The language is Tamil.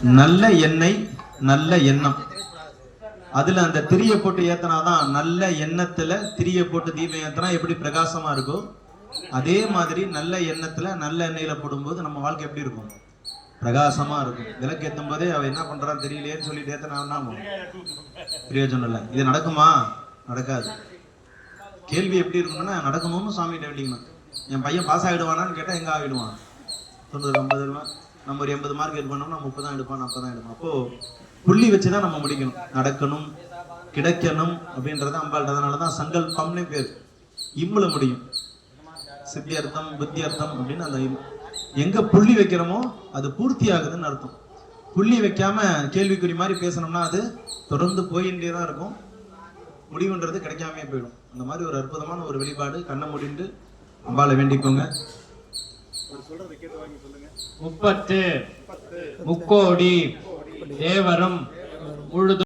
நல்ல எண்ணெய் நல்ல எண்ணம். அதுல அந்த திரிய போட்டு ஏத்தனாதான், நல்ல எண்ணத்துல திரிய போட்டு தீபம் ஏத்தனா எப்படி பிரகாசமா இருக்கோ அதே மாதிரி நல்ல எண்ணத்துல நல்ல எண்ணெயில போடும்போது நம்ம வாழ்க்கை எப்படி இருக்கும்? பிரகாசமா இருக்கும். விளக்கு ஏத்தும் போதே அவ என்ன பண்றான்னு தெரியலையேன்னு சொல்லிட்டு ஏத்தனா பிரயோஜனம் இல்லை. இது நடக்குமா? நடக்காது. கேள்வி எப்படி இருக்கணும்னா, நடக்கணும்னு சாமிகிட்ட வேண்டிக்கணும். என் பையன் பாஸ் ஆகிடுவானான்னு கேட்டா எங்க ஆகிடுவான்? 90 50 நம்ம ஒரு 80 மார்க் எடுப்போம்னா 30 தான் எடுப்பான், 40 தான் எடுப்பான். அப்போ புள்ளி வச்சுதான் நம்ம முடிக்கணும். நடக்கணும், கிடைக்கணும் அப்படின்றத அம்பாள். அதனாலதான் சங்கல்பம்னு பேர். இம்முல முடியும். சித்தியர்த்தம் புத்தியர்த்தம் அப்படின்னு அந்த எங்க புள்ளி வைக்கிறோமோ அது பூர்த்தி ஆகுதுன்னு அர்த்தம். புள்ளி வைக்காம கேள்விக்குறி மாதிரி பேசணும்னா அது தொடர்ந்து போயிட்டே தான் இருக்கும். முடிவுன்றது கிடைக்காமே போயிடும். அந்த மாதிரி ஒரு அற்புதமான ஒரு வெளிப்பாடு. கண்ணை மூடிட்டு அம்பாளை வேண்டிக்கோங்க. முப்பத்து முக்கோடி தேவரும் முழுதும்